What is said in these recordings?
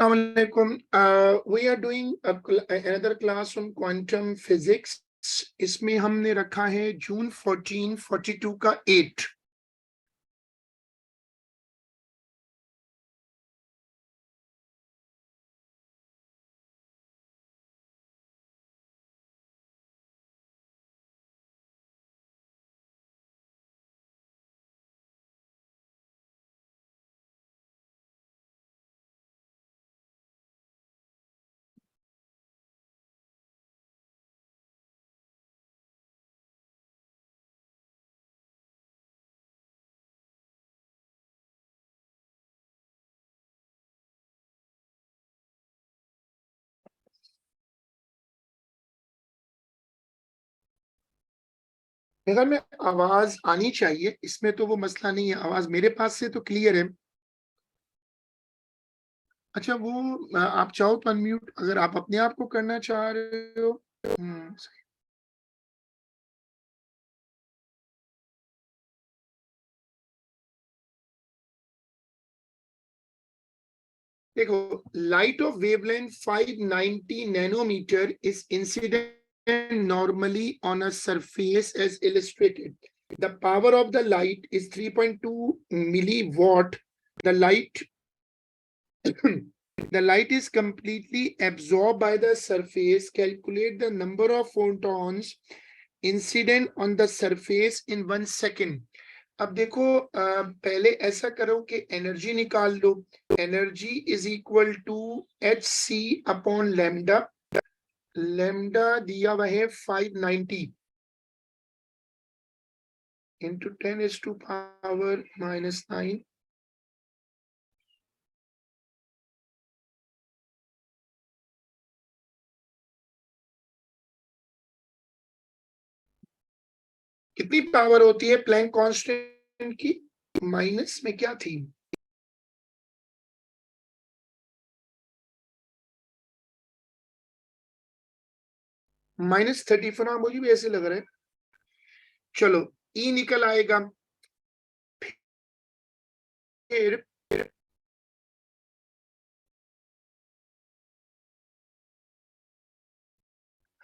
Assalamualaikum. We are doing another class on quantum physics. इसमें हमने रखा है जून 1442 का 8। मेरे में आवाज आनी चाहिए, इसमें तो वो मसला नहीं है। आवाज मेरे पास से तो क्लियर है। अच्छा, वो आप चाहो तो अनम्यूट अगर आप अपने आप को करना चाह रहे हो। सही। देखो, light of wavelength 590 nanometre is incident normally on a surface as illustrated. The power of the light is 3.2 milliwatt. The light the light is completely absorbed by the surface. Calculate the number of photons incident on the surface in 1 second. अब देखो, पहले ऐसा करो कि energy निकाल लो। Energy is equal to h c upon lambda. Lambda दिया हुआ है 590 इंटू 10⁻⁻⁹। कितनी पावर होती है प्लैंक कांस्टेंट की? माइनस में क्या थी? -34। हाँ, मुझे भी ऐसे लग रहा है। चलो, ई निकल आएगा। फिर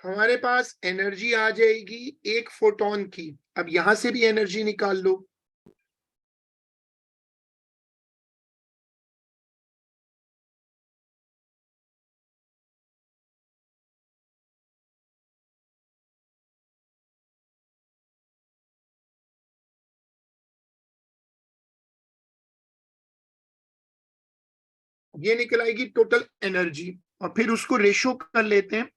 हमारे पास एनर्जी आ जाएगी 1 फोटोन की। अब यहां से भी एनर्जी निकाल लो। ये निकल आएगी टोटल एनर्जी, और फिर उसको रेशो कर लेते हैं।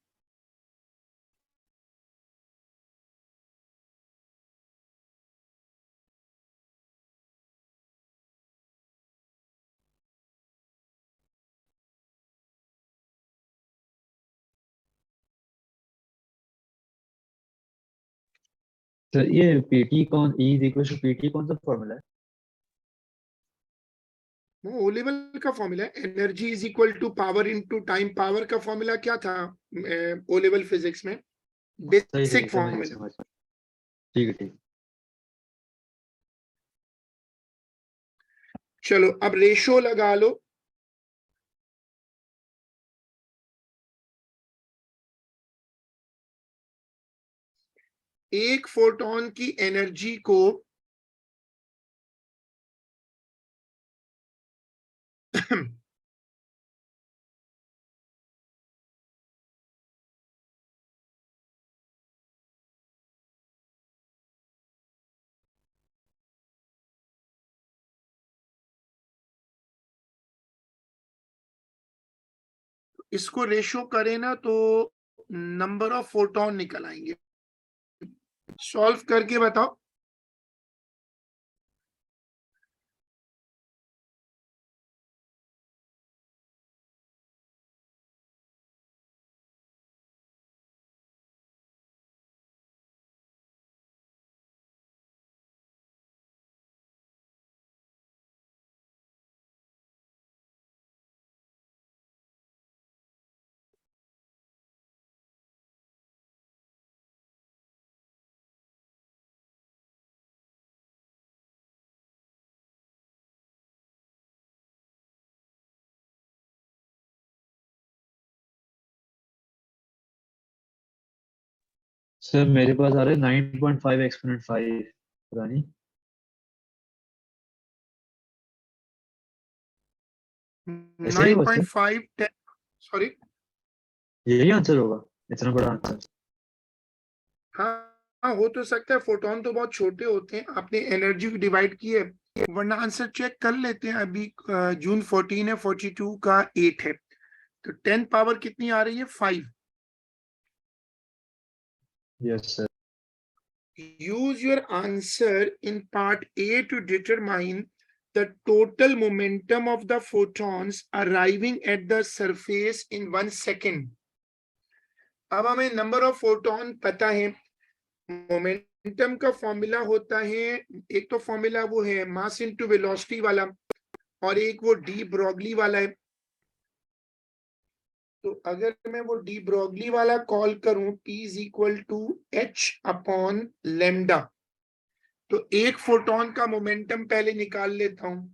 तो ये पीटी कौन E is equal to PT कौन सा फॉर्मूला है? वो ओ लेवल का फॉर्मूला है। Energy is equal to power into time. Power का फॉर्मूला क्या था ओ लेवल फिजिक्स में? सही सही, बेसिक समझ फॉर्मूला। समझ। ठीक है ठीक। चलो, अब रेशो लगा लो। एक फोटोन की एनर्जी को इसको रेशो करें ना तो नंबर ऑफ फोटोन निकल आएंगे। सॉल्व करके बताओ। सर मेरे पास आ रहा है 9.5 एक्सपोनेंट 5, पता नहीं ऐसे ही होगा सर। 9.5 10 सॉरी। यही आंसर होगा, इतना बड़ा आंसर। हाँ हाँ, हो तो सकता है, फोटोन तो बहुत छोटे होते हैं, आपने एनर्जी डिवाइड की है। वरना आंसर चेक कर लेते हैं अभी। जून 14 है, 42 का 8 है, तो 10 पावर कितनी आ रही है? 5। Yes sir. Use your answer in part A to determine the total momentum of the photons arriving at the surface in 1 second. अब हमें नंबर ऑफ फोटोन पता है। मोमेंटम का फॉर्मूला होता है, एक तो फॉर्मूला वो है मास इनटू वेलोसिटी वाला, और एक वो डी ब्रॉगली वाला है। तो अगर मैं वो डी ब्रॉगली वाला कॉल करूं, P is equal to H upon lambda, तो एक फोटोन का मोमेंटम पहले निकाल लेता हूं।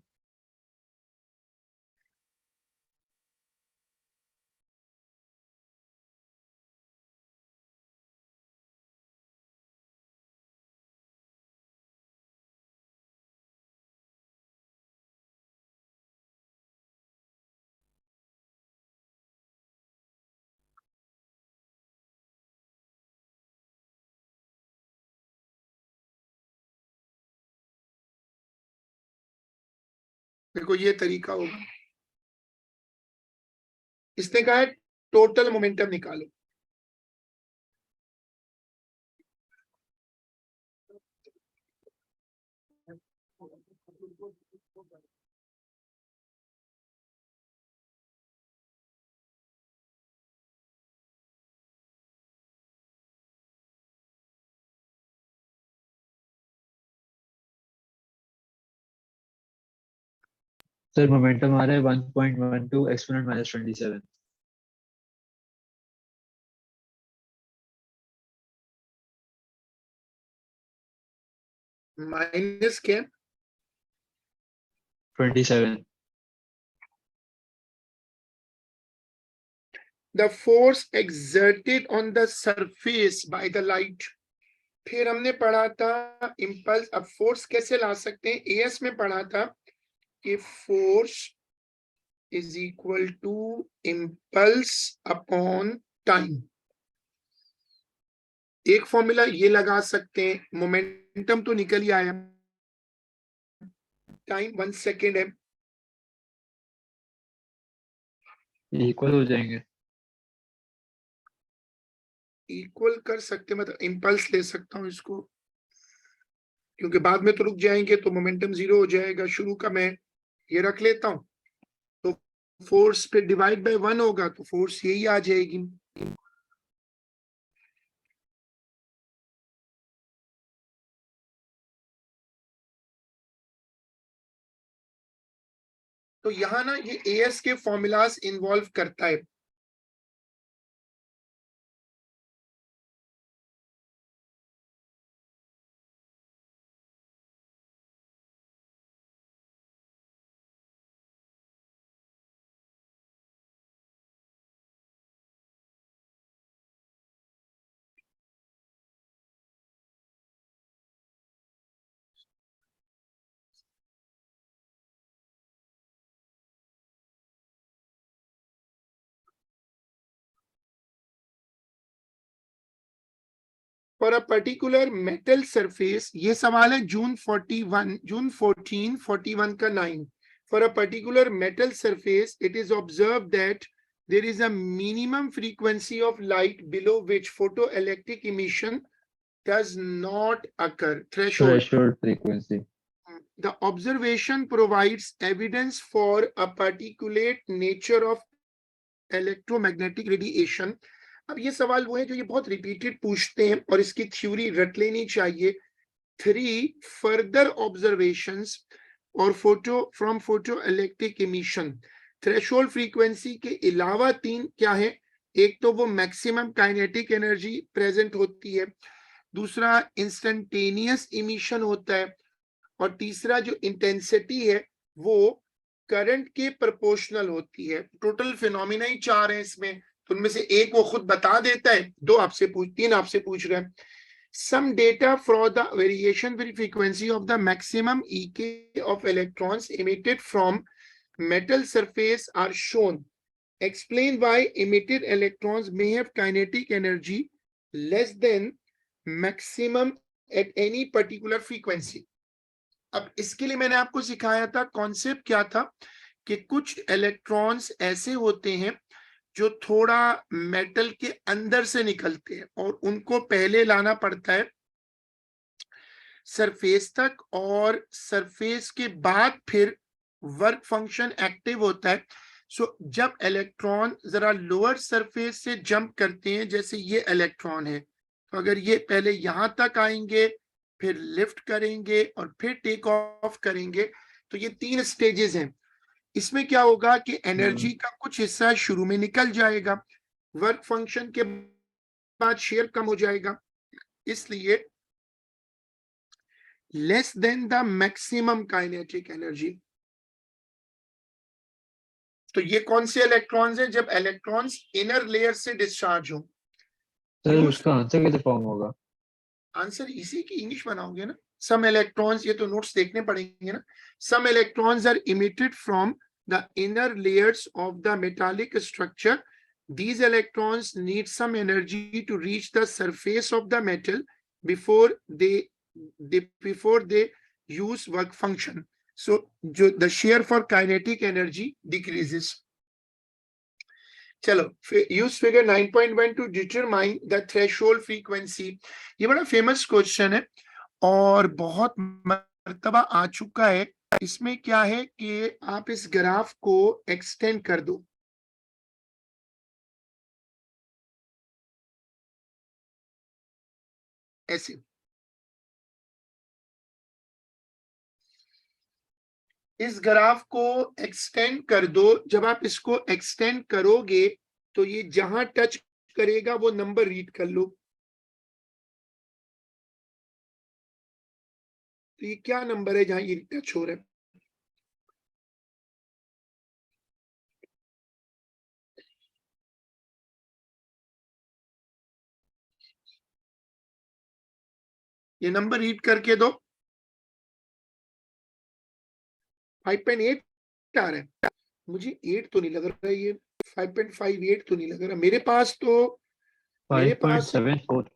देखो ये तरीका होगा, इसने कहा है टोटल मोमेंटम निकालो। सर मोमेंटम आ रहा है 1.12 एक्सपोनेंट -27। माइनस क्या? 27। The force exerted on the surface by the light. फिर हमने पढ़ा था इम्पल्स। अब फोर्स कैसे ला सकते हैं? एएस में पढ़ा था कि force is equal to impulse upon time. एक फॉर्मूला ये लगा सकते हैं, मोमेंटम तो निकल ही आया, टाइम 1 सेकेंड है। इक्वल हो जाएंगे। इक्वल कर सकते, मतलब इम्पल्स ले सकता हूं इसको, क्योंकि बाद में तो रुक जाएंगे तो मोमेंटम जीरो हो जाएगा। शुरू का मैं ये रख लेता हूं, तो फोर्स पे डिवाइड बाय 1 होगा, तो फोर्स यही आ जाएगी। तो यहाँ ना ये एएस के फॉर्मूलाज इन्वॉल्व करता है। For a particular metal surface, ये सवाल है जून 14 41 का 9। For a particular metal surface it is observe that there is a minimum frequency of light below which photoelectric emission does not occur. Threshold. Threshold frequency. The observation provides evidence for a particulate nature of electromagnetic radiation. अब ये सवाल वो है जो ये बहुत repeated पूछते हैं और इसकी थ्योरी रट लेनी चाहिए। 3 फर्दर ऑब्जर्वेशंस और photo electric emission. Threshold frequency के अलावा 3 क्या है? एक तो वो मैक्सिमम काइनेटिक एनर्जी प्रेजेंट होती है, दूसरा इंस्टेंटेनियस इमिशन होता है, और तीसरा जो इंटेंसिटी है वो करंट के प्रोपोर्शनल होती है। टोटल फिनोमिना ही 4 है इसमें, तो उनमें से एक वो खुद बता देता है, तीन आपसे पूछ रहे हैं. Some data for the variation frequency of the maximum EK of electrons emitted from metal surface are shown. Explain why emitted electrons may have kinetic energy less than maximum at any particular frequency. अब इसके लिए मैंने आपको सिखाया था, concept क्या था कि कुछ इलेक्ट्रॉन्स ऐसे होते हैं जो थोड़ा मेटल के अंदर से निकलते हैं और उनको पहले लाना पड़ता है सरफेस तक, और सरफेस के बाद फिर वर्क फंक्शन एक्टिव होता है. सो जब इलेक्ट्रॉन जरा लोअर सरफेस से जंप करते हैं, जैसे ये इलेक्ट्रॉन है, तो अगर ये पहले यहां तक आएंगे, फिर लिफ्ट करेंगे और फिर टेक ऑफ करेंगे, तो ये 3 स्टेजेस हैं. इसमें क्या होगा कि एनर्जी का कुछ हिस्सा शुरू में निकल जाएगा, वर्क फंक्शन के बाद शेयर कम हो जाएगा, इसलिए less than the maximum kinetic energy. तो ये कौन से इलेक्ट्रॉन्स हैं? जब इलेक्ट्रॉन्स इनर लेयर से डिस्चार्ज हो. सर उसका आंसर कैसे फॉर्म होगा? आंसर इसी की इंग्लिश बनाओगे ना. सम इलेक्ट्रॉन्स, ये तो नोट्स देखने पड़ेंगे ना. Some electrons are emitted from the inner layers of the metallic structure. These electrons need some energy to reach the surface of the metal before they use work function. So the share for kinetic energy decreases. चलो, use figure 9.1 to determine the threshold frequency. ये बड़ा famous question है और बहुत मर्तबा आ चुका है. इसमें क्या है कि आप इस ग्राफ को एक्सटेंड कर दो, ऐसे. इस ग्राफ को एक्सटेंड कर दो. जब आप इसको एक्सटेंड करोगे तो ये जहां टच करेगा वो नंबर रीड कर लो. तो ये क्या नंबर है जहां ये टच हो रहा है? ये नंबर रीड करके दो. 5.8 आ रहा है. मुझे 8 तो नहीं लग रहा है, ये 5.58 तो नहीं लग रहा मेरे पास. तो मेरे पास 5.74.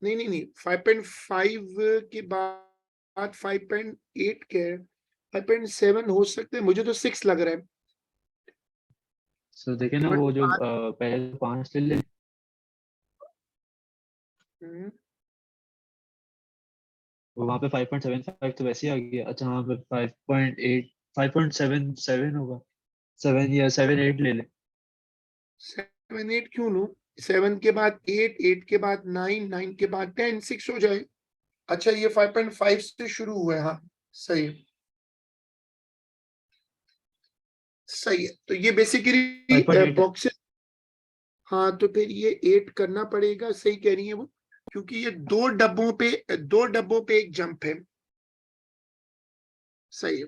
नहीं नहीं नहीं, 5.5 के बाद 5.8 के 5.7 हो सकते हैं. मुझे तो 6 लग रहा है. सो देखिए ना, वो जो पहले 5 ले ले. वो वहाँ पे 5.75 तो वैसे ही आ गया. अच्छा वहाँ पे 5.8 5.77 होगा. 7 या 7-8 ले ले. 7-8 क्यों लूं? 7 के बाद 8, 8 के बाद 9, 9 के बाद 10, 6 हो जाए. अच्छा, ये 5.5 से शुरू हुआ है. हाँ सही है, सही है. तो ये बेसिकली 5.8 बॉक्सेस. हाँ तो फिर ये 8 करना पड़ेगा. सही कह रही है वो, क्योंकि ये 2 डब्बों पे एक जंप है. सही है.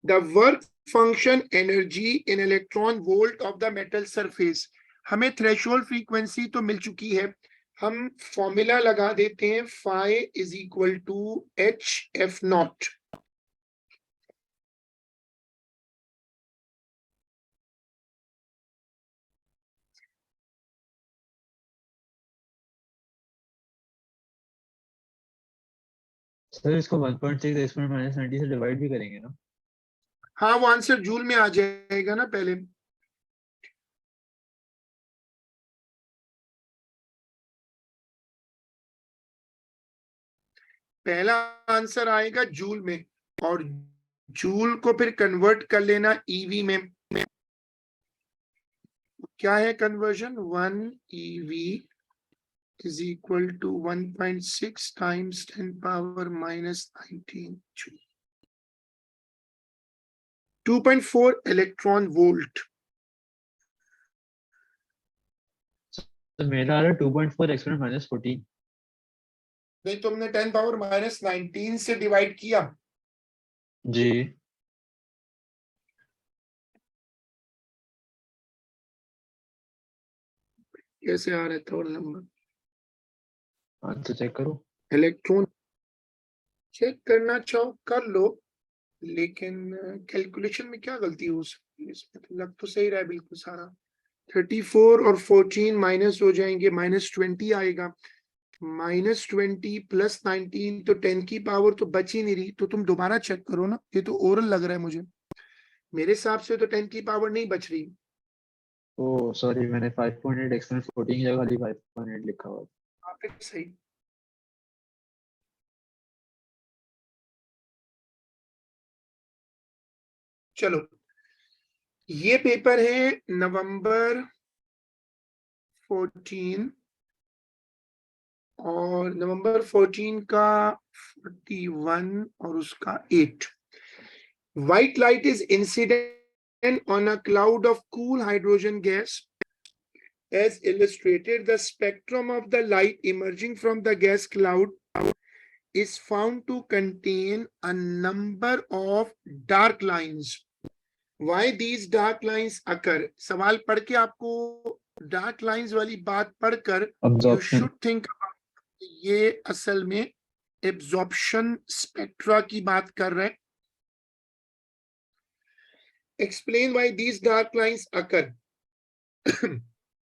The work function energy in electron volt of the metal surface. हमें थ्रेशोल्ड फ्रीक्वेंसी तो मिल चुकी है. हम फॉर्मूला लगा देते हैं, phi is equal to hf naught. Sir इसको 1.6 एक्सपोनेंट माइनस 90 से डिवाइड भी करेंगे ना? हाँ वो आंसर जूल में आ जाएगा ना. पहला आंसर आएगा जूल में, और जूल को फिर कन्वर्ट कर लेना ईवी में. क्या है conversion? 1 EV is equal to 1.6 times 10 power minus 19 joule. 2.4 electron volt. तो मेरा आ रहा है 2.4 एक्सपोनेंट माइनस 14। नहीं, तुमने 10 पावर माइनस 19 से डिवाइड किया। जी कैसे आ रहा है थर्ड नंबर? हाँ तो चेक करो। इलेक्ट्रॉन चेक करना चाहो कर लो, लेकिन कैलकुलेशन में क्या गलती हो सकती है? इसमें तो लग तो सही रहा है बिल्कुल सारा। 34 और 14 माइनस हो जाएंगे, -20 आएगा। -20 प्लस 19 तो 10 की पावर तो बच ही नहीं रही। तो तुम दोबारा चेक करो ना, ये तो ओरल लग रहा है मुझे। मेरे हिसाब से तो 10 की पावर नहीं बच रही। ओ सॉरी, मैंने 5.8 एक्सपोनेंट 14 की जगह खाली 5.8 लिखा हुआ था। आप सही। चलो, ये पेपर है नवंबर 14, और नवंबर 14 का 41 और उसका 8। White light is incident on a cloud of cool hydrogen gas. As illustrated, the spectrum of the light emerging from the gas cloud is found to contain a number of dark lines. Why these dark lines occur? सवाल पढ़ के आपको dark lines वाली बात पढ़कर you Absorption. should think about ये असल में absorption spectra की बात कर रहे हैं. Explain why these dark lines occur.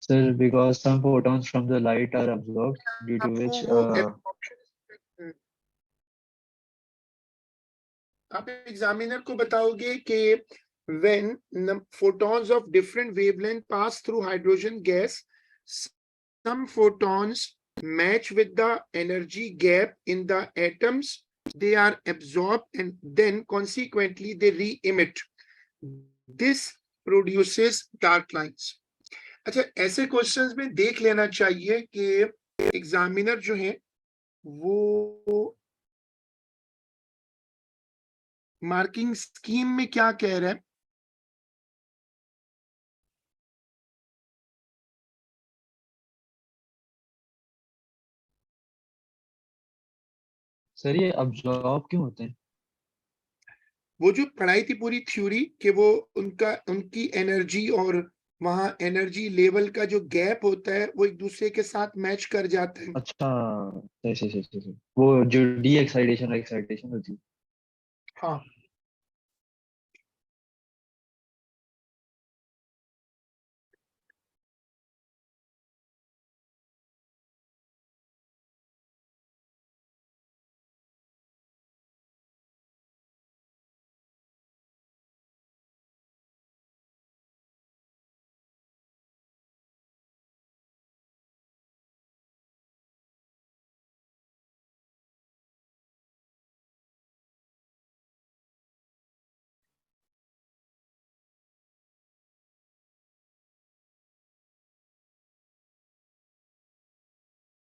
Sir, because some photons from the light are absorbed, due to आपको which वो absorption, आप एग्जामिनर को बताओगे कि when photons of different wavelength pass through hydrogen gas, some photons match with the energy gap in the atoms, they are absorbed and then consequently they re-emit. This produces dark lines. अच्छा, ऐसे questions में देख लेना चाहिए कि examiner जो है वो मार्किंग स्कीम में क्या कह रहा है. सर ये absorb क्यों होते हैं? वो जो पढ़ाई थी पूरी थ्योरी कि वो उनकी एनर्जी और वहां एनर्जी लेवल का जो गैप होता है वो एक दूसरे के साथ मैच कर जाते हैं. अच्छा, सही सही सही सही सही। वो जो डी एक्साइटेशन एक्साइटेशन होती है। हाँ,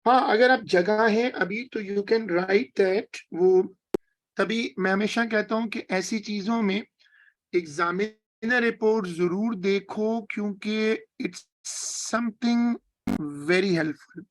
हाँ, अगर आप जगह है अभी तो यू कैन राइट दैट. वो तभी मैं हमेशा कहता हूं कि ऐसी चीजों में एग्जामिनर रिपोर्ट जरूर देखो, क्योंकि इट्स समथिंग वेरी हेल्पफुल.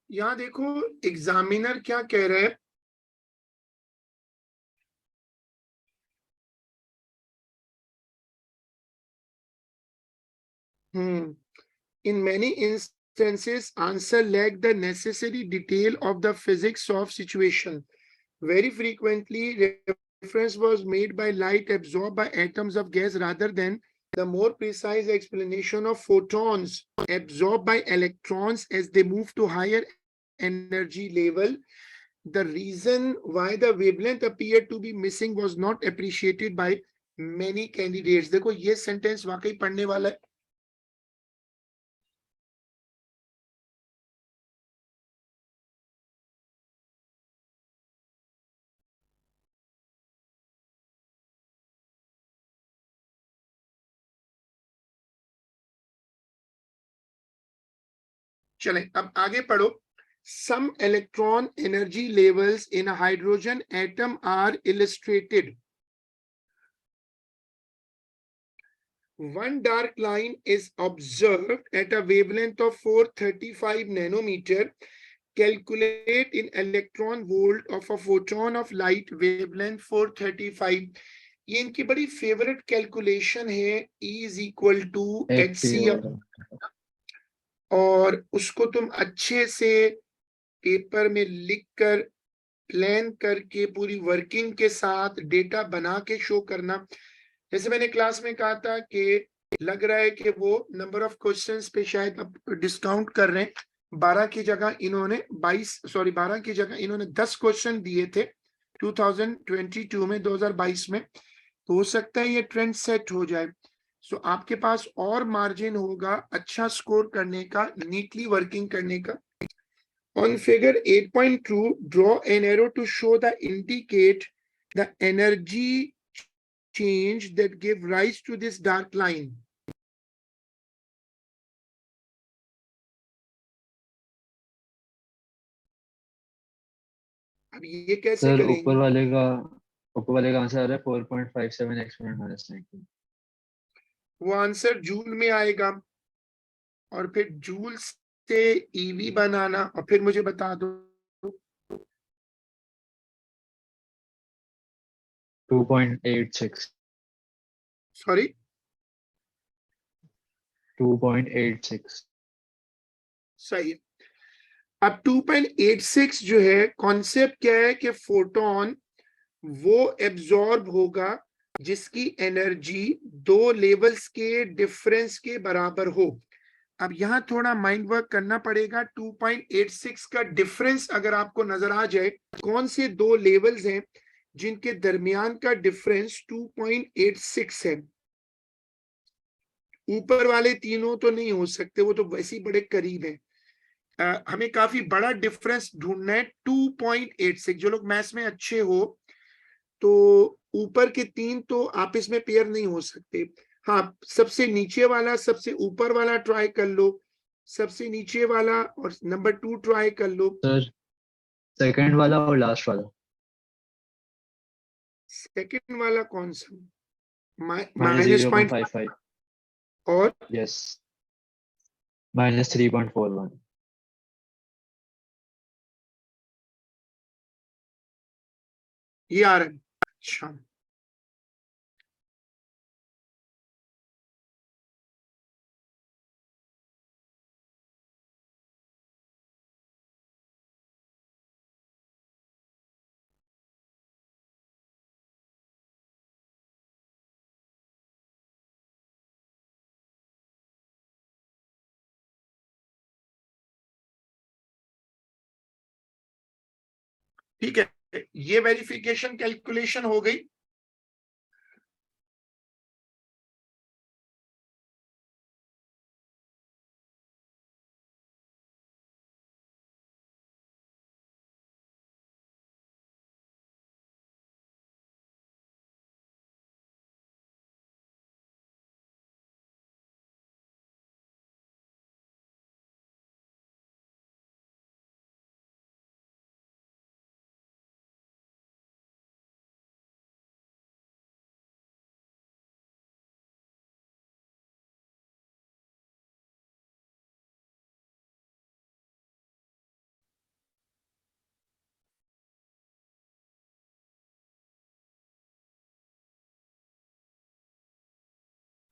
यहाँ देखो एग्जामिनर क्या कह रहे हैं. In many instances, answer lack the necessary detail of the physics of situation. Very frequently, reference was made by light absorbed by atoms of gas rather than the more precise explanation of photons absorbed by electrons as they move to higher energy level. the reason why the wavelength appeared to be missing was not appreciated by many candidates. देखो ये sentence वाकई पढ़ने वाला है. चलें अब आगे पढ़ो. Some electron energy levels in a hydrogen atom are illustrated. One dark line is observed at a wavelength of 435 nanometer. Calculate in electron volt of a photon of light wavelength 435. ये इनकी बड़ी फेवरेट कैलकुलेशन है. E is equal to hc और उसको तुम अच्छे से paper में लिखकर प्लान करके पूरी वर्किंग के साथ डेटा बना के शो करना. जैसे मैंने क्लास में कहा था कि लग रहा है कि वो नंबर ऑफ क्वेश्चंस पे शायद अब डिस्काउंट कर रहे हैं. 12 की जगह इन्होंने 12 की जगह इन्होंने 10 क्वेश्चन दिए थे 2022 में, 2022 में. तो हो सकता है ये ट्रेंड सेट हो जाए. सो आपके पास और मार्जिन होगा अच्छा स्कोर करने का, नीटली वर्किंग करने का. On figure 8.2, draw an arrow to show the indicate the energy change that give rise to this dark line. अब ये कैसे सर करेंगे? ऊपर वाले का आंसर आ रहा है 4.57 एक्सपोनेंट माइनस 19. वो आंसर जूल में आएगा और फिर जूल से ईवी बनाना और फिर मुझे बता दो. 2.86. सॉरी 2.86. सही है. अब 2.86 जो है, कॉन्सेप्ट क्या है कि फोटोन वो एब्जॉर्ब होगा जिसकी एनर्जी दो लेवल्स के डिफरेंस के बराबर हो. अब यहां थोड़ा माइंड वर्क करना पड़ेगा. 2.86 का डिफरेंस अगर आपको नजर आ जाए, कौन से दो लेवल्स हैं जिनके दरमियान का डिफरेंस 2.86 है? ऊपर वाले तीनों तो नहीं हो सकते, वो तो वैसे ही बड़े करीब हैं. हमें काफी बड़ा डिफरेंस ढूंढना है. 2.86, जो लोग मैथ्स में अच्छे हो तो ऊपर के तीन तो आपस में पेयर नहीं हो सकते. हाँ, सबसे नीचे वाला सबसे ऊपर वाला ट्राई कर लो, सबसे नीचे वाला और नंबर 2 ट्राई कर लो. सर सेकंड वाला और लास्ट वाला. सेकंड वाला कौन सा? Minus minus point 0.55. और यस. माइनस 3.41. ये आ रहा है. अच्छा, ठीक है. ये वेरिफिकेशन कैलकुलेशन हो गई.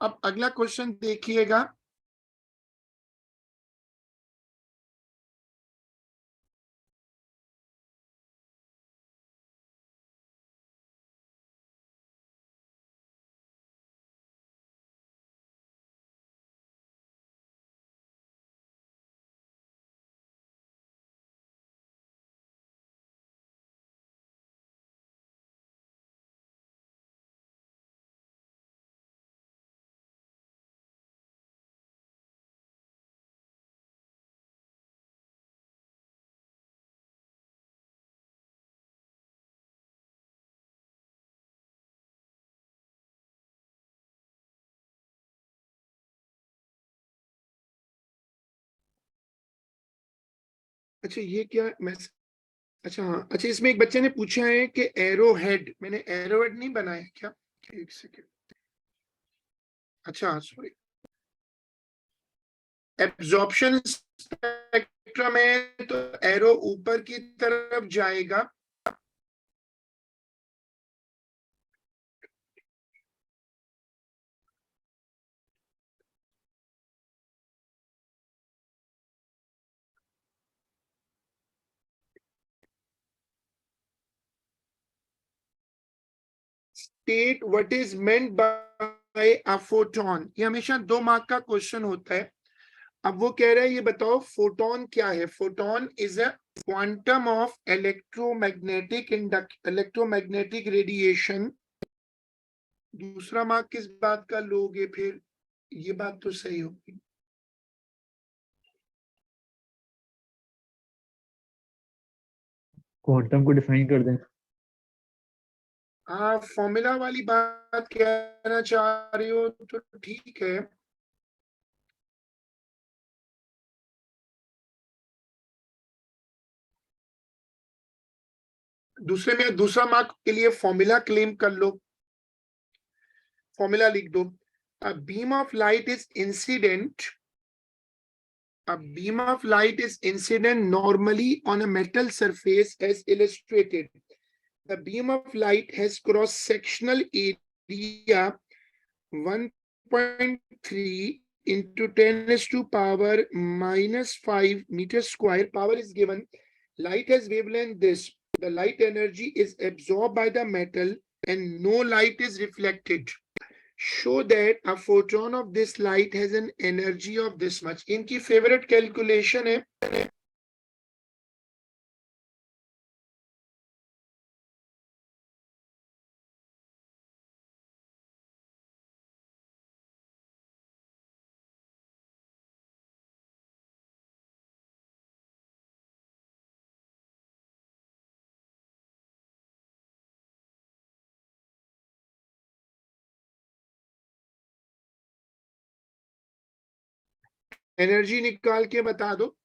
अब अगला क्वेश्चन देखिएगा. अच्छा ये क्या मैं, अच्छा हाँ, अच्छा इसमें एक बच्चे ने पूछा है कि एरो हेड, मैंने एरो हेड नहीं बनाया क्या? एक सेकेंड, अच्छा सॉरी, एब्जॉर्प्शन स्पेक्ट्रम है तो एरो ऊपर की तरफ जाएगा, state what is meant bye a photon, ये हमेशा 2 मार्क का क्वेश्चन होता है। अब वो कह रहा है ये बताओ फोटोन क्या है? Photon is a quantum of electromagnetic radiation. दूसरा मार्क किस बात का लोगे फिर? ये बात तो सही होगी। क्वांटम को डिफाइन कर दें। हाँ फॉर्मूला वाली बात कहना चाह रहे हो तो ठीक है। दूसरे में दूसरा मार्क के लिए फॉर्मूला क्लेम कर लो, फॉर्मूला लिख दो। A beam of light is incident, a beam of light is incident normally on a metal surface as illustrated. The beam of light has cross-sectional area 1.3 into 10 raised to power minus 5 meters square. Power is given. Light has wavelength this. The light energy is absorbed by the metal and no light is reflected. Show that a photon of this light has an energy of this much. इनकी favourite calculation है। Energy निकाल के बता दो।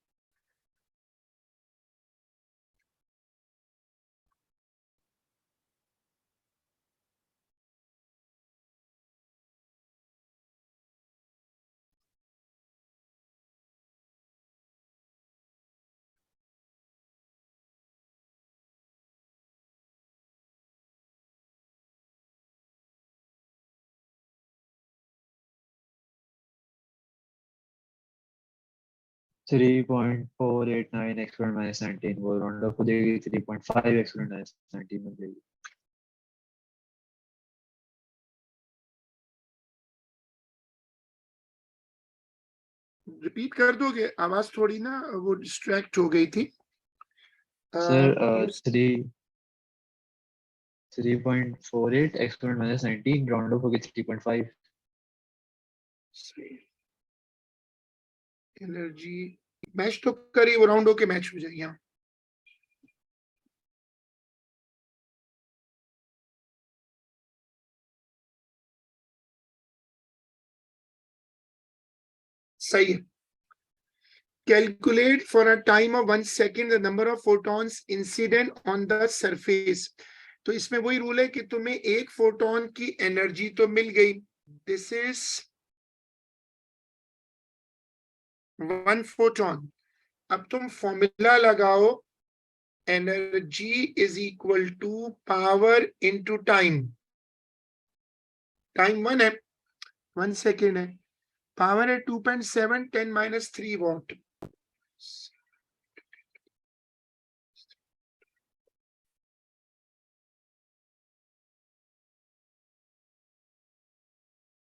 Three point four eight nine exponent minus 19 वो round up हो जाएगी 3.5 exponent minus 19 बन जाएगी। रिपीट कर दोगे? आवाज थोड़ी ना वो डिस्ट्रैक्ट हो गई थी। Sir you 3.48 exponent minus 19 round up हो गई 3.5। एनर्जी मैच तो करी, वो राउंड होके मैच हो जाएगी। हाँ सही है। Calculate for a time of 1 second the number of photons incident on the surface. तो इसमें वही रूल है कि तुम्हें एक फोटोन की एनर्जी तो मिल गई, दिस इज 1 फोटोन। अब तुम फॉर्मूला लगाओ, energy is equal to power into time. Time 1 है, 1 सेकेंड है, पावर है 2.7, 10 - 3 वॉट।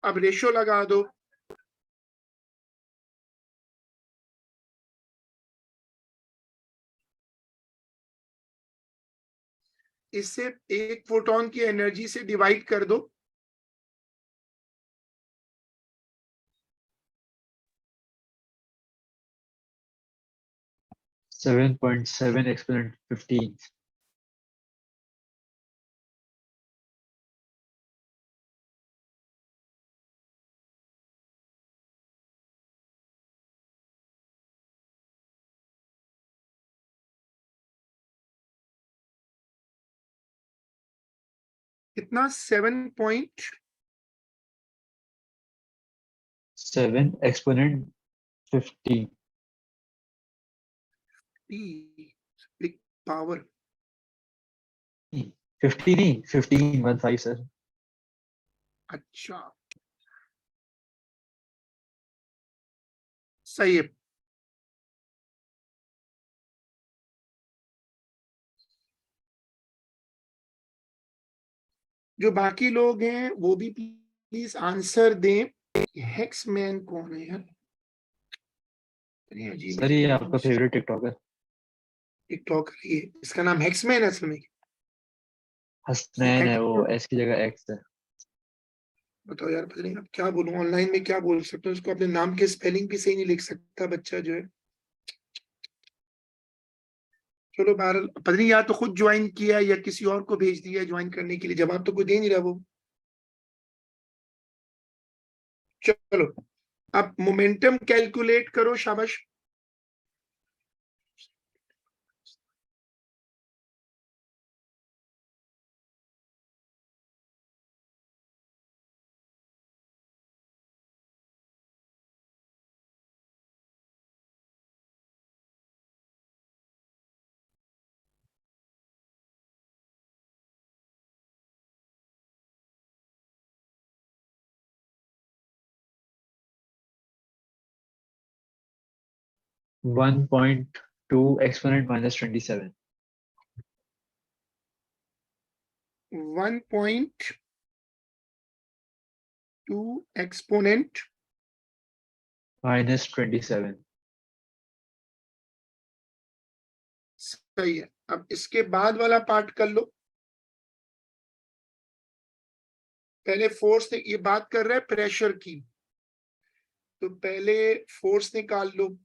अब रेशो लगा दो, इससे एक फोटोन की एनर्जी से डिवाइड कर दो। 7.7 एक्सपोनेंट 15। कितना 7.7 एक्सपोनेंट 15 बिग पावर 50 नहीं 15 सर। अच्छा सही है। जो बाकी लोग हैं वो भी प्लीज आंसर दें। हेक्समैन कौन है यार? अरे अजीब सर ये अजीब आपका नाम। फेवरेट टिकटॉकर टिकटॉक है इसका नाम हेक्समैन है असल में? हसनैन है, वो हेक्स एस की जगह एक्स है। बताओ यार, पता नहीं अब क्या बोलूं, ऑनलाइन में क्या बोल सकते हो उसको, अपने नाम के स्पेलिंग भी सही नहीं लिख सकता बच्चा जो है। चलो बहरहाल पता नहीं, या तो खुद ज्वाइन किया या किसी और को भेज दिया ज्वाइन करने के लिए, जवाब तो कोई दे नहीं रहा वो। चलो अब मोमेंटम कैलकुलेट करो, शाबाश। One point two exponent -27 1.2 exponent. -27। सही है। अब इसके बाद वाला पार्ट कर लो। पहले फोर्स ने, ये बात कर रहा है प्रेशर की, तो पहले फोर्स निकाल लो।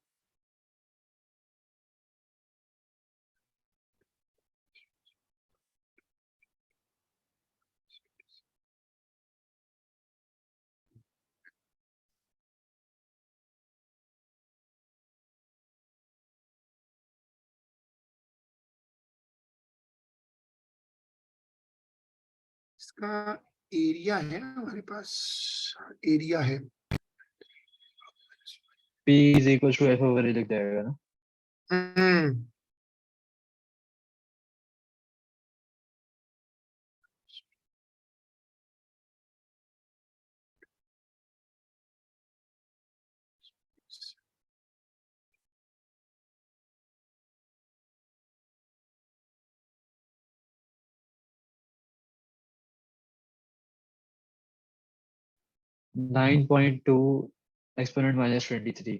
इसका एरिया है हमारे पास, एरिया है। P is equal to F over A लिख जाएगा ना। हम्म। Nine point two exponent -23।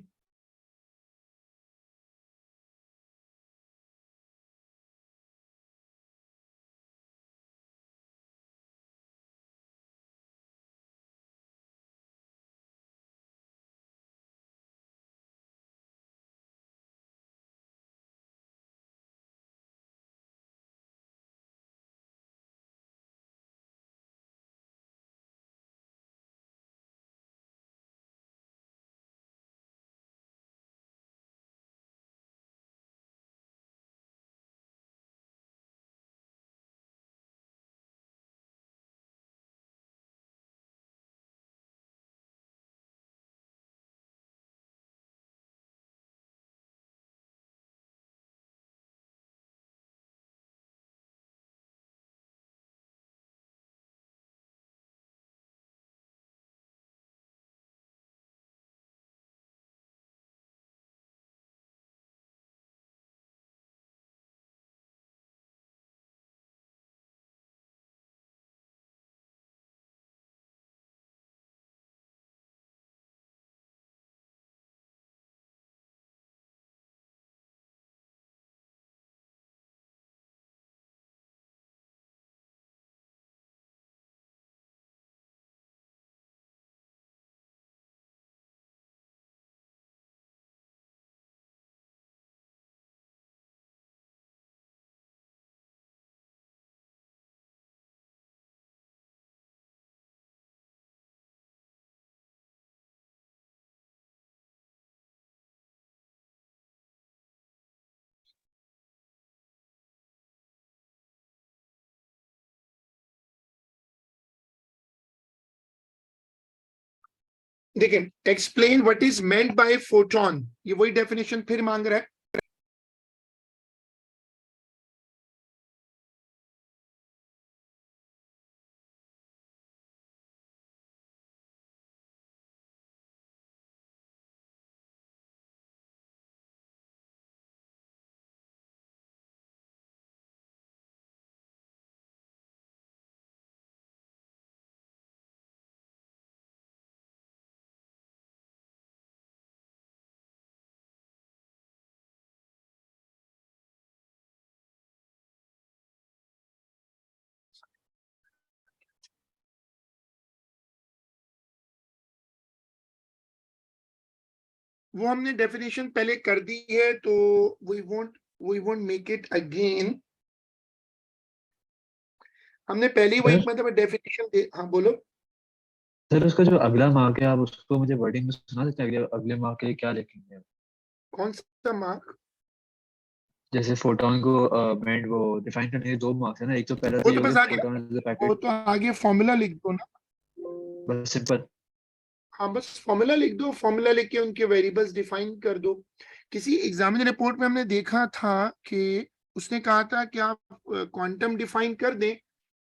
देखिए, explain what is meant by photon, ये वही डेफिनेशन फिर मांग रहा है। वो हमने डेफिनेशन पहले कर दी है, तो we won't make it again. हमने पहले ही वही सर मतलब डेफिनेशन दे, हाँ बोलो। सर उसका जो अगला मार्क है आप उसको मुझे वर्डिंग में सुना देते हैं, अगले अगले मार्क के लिए क्या लिखेंगे? कौन सा मार्क? जैसे फोटोन को मेंट वो डिफाइन करने के दो मार्क्स है ना, एक तो पहला तो वो ये तो हो बस गया आगे, फोटोन इज द वो पैकेट, तो आगे फॉर्मूला लिख दो ना। बस सिंपल। हाँ बस फॉर्मूला लिख दो, फॉर्मूला लिख के उनके वेरिएबल्स डिफाइन कर दो। किसी एग्जामिनर रिपोर्ट में हमने देखा था कि उसने कहा था कि आप क्वांटम डिफाइन कर दें,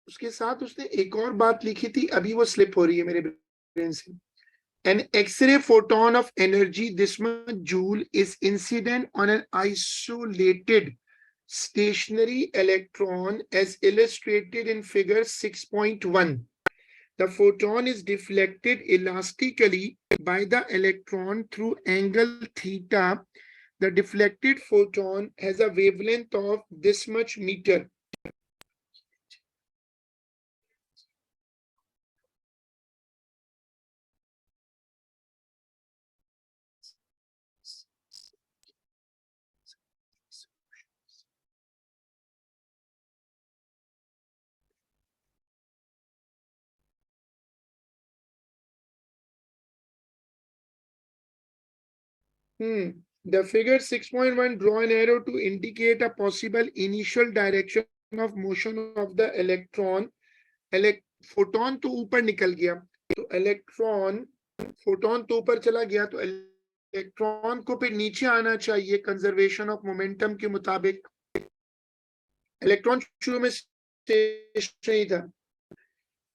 उसके साथ उसने एक और बात लिखी थी, अभी वो स्लिप हो रही है मेरे ब्रेन से। An X-ray photon of energy this much joule is incident on an isolated stationary electron as illustrated in figure 6.1. The photon is deflected elastically by the electron through angle theta. The deflected photon has a wavelength of this much meter. The figure 6.1 draw an arrow to indicate a possible initial direction of motion of the electron. Photon तो ऊपर निकल गया, तो electron, photon तो ऊपर चला गया, तो इलेक्ट्रॉन को फिर नीचे आना चाहिए कंजर्वेशन ऑफ मोमेंटम के मुताबिक। इलेक्ट्रॉन शुरू में स्टेशनरी था।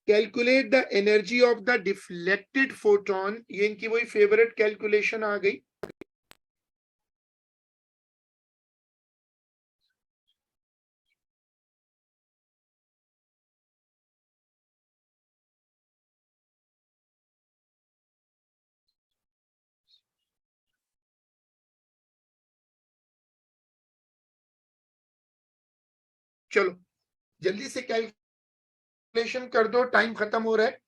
Calculate the energy of the deflected photon, ये इनकी वही फेवरेट कैलकुलेशन आ गई। चलो जल्दी से कैलकुलेशन कर दो, टाइम खत्म हो रहा है।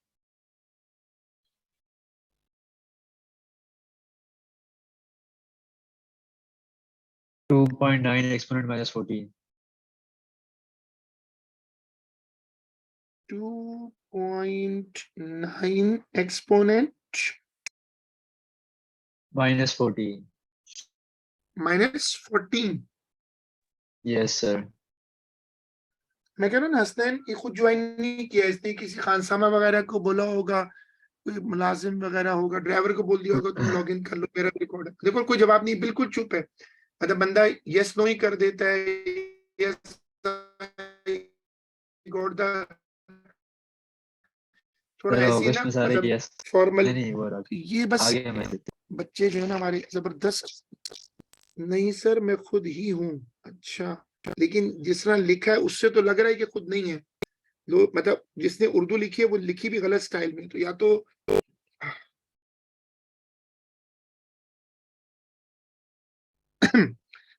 2.9 exponent minus 14 2.9 exponent minus 14। -14। Yes sir. मैं कह रहा हूँ ना, हसनैन ये खुद ज्वाइन नहीं किया, इसने किसी खानसामा वगैरह को बोला होगा, कोई मुलाजिम वगैरह होगा, ड्राइवर को बोल दिया होगा तुम लॉग इन कर लो, मेरा रिकॉर्ड है। देखो कोई जवाब नहीं, बिल्कुल चुप है, मतलब बंदा यस नो ही कर देता है। यस गॉट द, थोड़ा सर ऐसी ऑगस्ट ना में सारे मतलब यस। फॉर्मल। नहीं नहीं वो रहा, ये बस आगे मैं देते। बच्चे जो है ना हमारे जबरदस्त। नहीं सर मैं खुद ही हूँ। अच्छा, लेकिन जिस तरह लिखा है उससे तो लग रहा है कि खुद नहीं है। लोग मतलब जिसने उर्दू लिखी है वो लिखी भी गलत स्टाइल में, तो या तो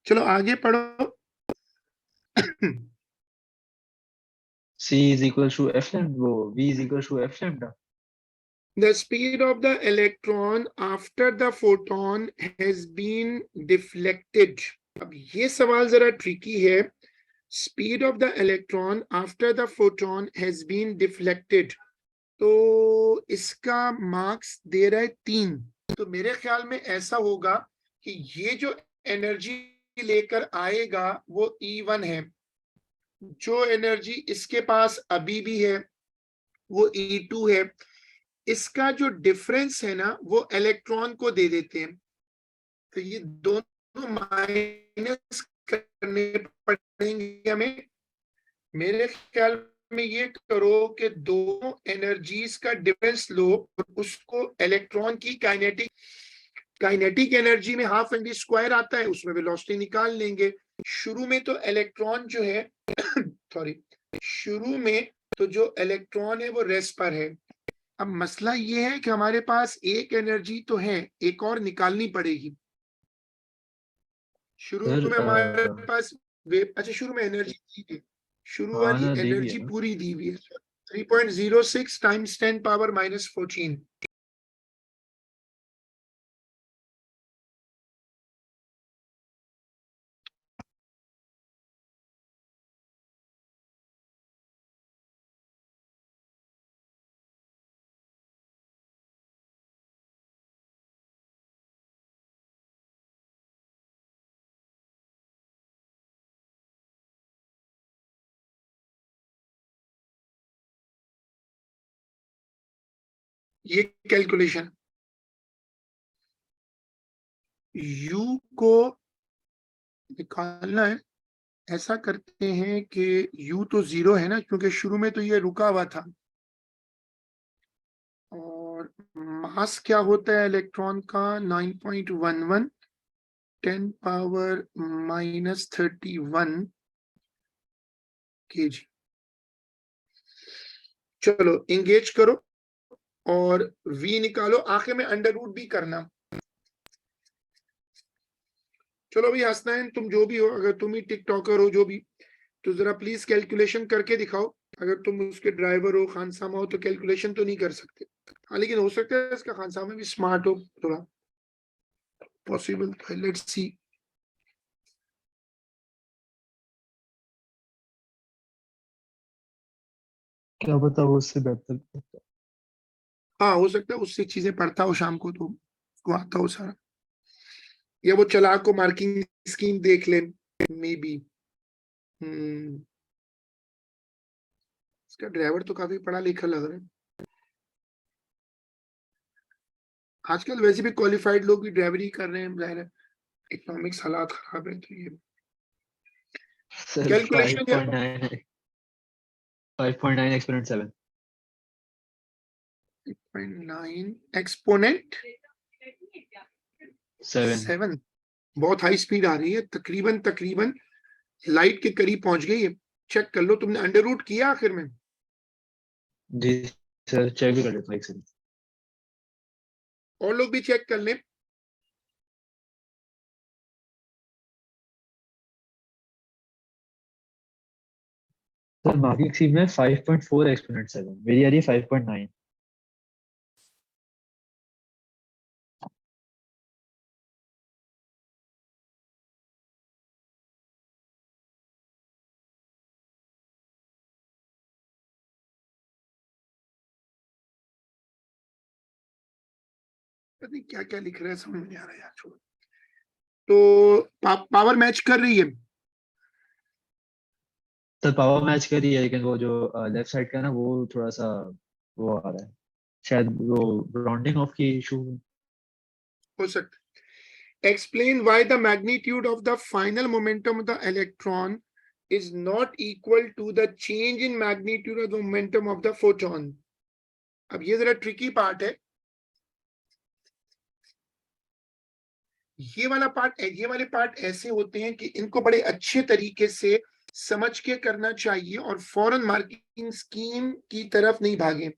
चलो आगे पढ़ो। C is equal to F lambda, वो V is equal to F lambda। The speed of the electron after the photon has been deflected. अब ये सवाल जरा ट्रिकी है। Speed of the electron after the photon has been deflected. तो इसका marks दे रहा है 3। तो मेरे ख्याल में ऐसा होगा कि ये जो एनर्जी लेकर आएगा वो E1 है, जो एनर्जी इसके पास अभी भी है वो E2 है, इसका जो डिफरेंस है ना वो इलेक्ट्रॉन को दे देते हैं, तो ये दोनों माइनस करने पड़ेंगे हमें। मेरे ख्याल में ये करो कि दोनों एनर्जीज का डिफरेंस लो और उसको इलेक्ट्रॉन की काइनेटिक एनर्जी में हाफ एम वी स्क्वायर आता है, उसमें वेलोसिटी निकाल लेंगे। शुरू में तो इलेक्ट्रॉन जो है सॉरी, शुरू में तो जो इलेक्ट्रॉन है वो रेस्ट पर है। अब मसला ये है कि हमारे पास एक एनर्जी तो है, एक और निकालनी पड़ेगी। शुरू सर में हमारे पास वेव, अच्छा शुरू में एनर्जी दी है, शुरू हाँ वाली ना, दी हुई है एनर्जी ना। पूरी दी हुई है 3.06 टाइम्स 10 पावर -14। ये कैलकुलेशन U को निकालना है। ऐसा करते हैं कि U तो 0 है ना, क्योंकि शुरू में तो ये रुका हुआ था। और मास क्या होता है इलेक्ट्रॉन का? 9.11 10 पावर -31 kg। चलो इंगेज करो और V निकालो, आखिर में अंडर रूट भी करना। चलो भाई हसनैन, तुम जो भी हो, अगर तुम ही टिकटॉकर हो जो भी, तो जरा प्लीज कैलकुलेशन करके दिखाओ। अगर तुम उसके ड्राइवर हो, खानसामा हो, तो कैलकुलेशन तो नहीं कर सकते। हाँ लेकिन हो सकता है इसका खानसामा भी स्मार्ट हो थोड़ा, पॉसिबल तो है। Let's see. क्या पता वो उससे बेहतर करता। हाँ हो सकता है उससे चीजें पढ़ता हो शाम को, तो उसको आता हो सारा, या वो चालाक को मार्किंग स्कीम देख ले, मे बी। इसका ड्राइवर तो काफी पढ़ा लिखा लग रहा है। आजकल वैसे भी क्वालिफाइड लोग भी ड्राइवरी कर रहे हैं, जाहिर है इकोनॉमिक्स हालात खराब है, तो ये सर कैलकुलेशन यार। 5.9 एक्सपोनेंट 7। 9 एक्सपोनेंट 7। 7। बहुत हाई स्पीड आ रही है, तकरीबन तकरीबन लाइट के करीब पहुंच गई है। चेक कर लो, तुमने अंडर रूट किया आखिर में? जी सर, चेक भी कर लेता हूँ एक सेकंड। और लोग भी चेक कर लें। सर मार्किंग स्कीम में 5.4 एक्सपोनेंट 7, मेरी आ रही है 5.9। पता नहीं क्या क्या लिख रहा है, समझ नहीं आ रहा यार, छोड़ो। तो पावर मैच कर रही है। सर पावर मैच कर रही है, लेकिन वो जो लेफ्ट साइड का है ना, वो थोड़ा सा वो आ रहा है। शायद वो राउंडिंग ऑफ की इशू। हो सकता है। Explain why the magnitude of the final momentum of the electron is not equal to the change in magnitude of the momentum of the photon। अब ये जरा ट्रिकी पार्ट है, ये वाले पार्ट ऐसे होते हैं कि इनको बड़े अच्छे तरीके से समझ के करना चाहिए और फौरन मार्किंग स्कीम की तरफ नहीं भागे,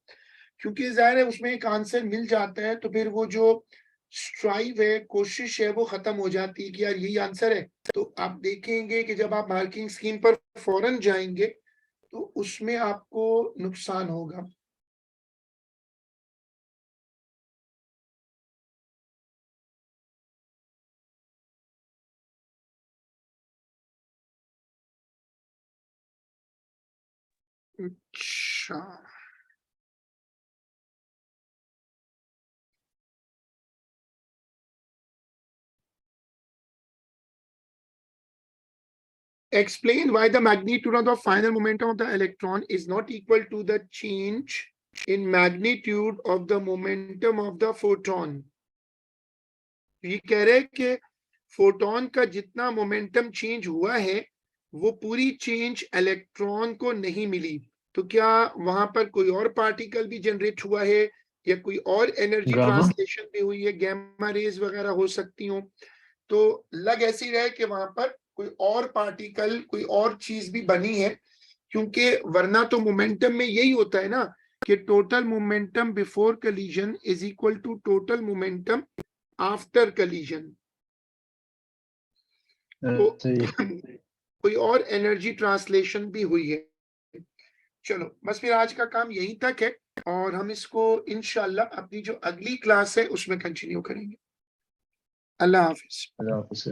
क्योंकि जाहिर है उसमें एक आंसर मिल जाता है तो फिर वो जो स्ट्राइव है, कोशिश है, वो खत्म हो जाती है कि यार यही आंसर है। तो आप देखेंगे कि जब आप मार्किंग स्कीम पर फौरन जाएंगे तो उसमें आपको नुकसान होगा। अच्छा, explain why the magnitude of the final momentum of the electron is not equal to the change in magnitude of the momentum of the photon. ये कह रहे हैं कि फोटोन का जितना मोमेंटम चेंज हुआ है वो पूरी चेंज इलेक्ट्रॉन को नहीं मिली, तो क्या वहां पर कोई और पार्टिकल भी जनरेट हुआ है या कोई और एनर्जी गामा ट्रांसलेशन भी हुई है, गैमा रेज वगैरह हो सकती हो। तो लग ऐसी रहा है कि वहां पर कोई और पार्टिकल, कोई और चीज भी बनी है, क्योंकि वरना तो मोमेंटम में यही होता है ना कि total momentum before collision is equal to total momentum after collision. तो सही। कोई और एनर्जी ट्रांसलेशन भी हुई है। चलो बस फिर आज का काम यहीं तक है, और हम इसको इंशाल्लाह अपनी जो अगली क्लास है उसमें कंटिन्यू करेंगे। अल्लाह हाफिज। अल्लाह हाफ़िज़।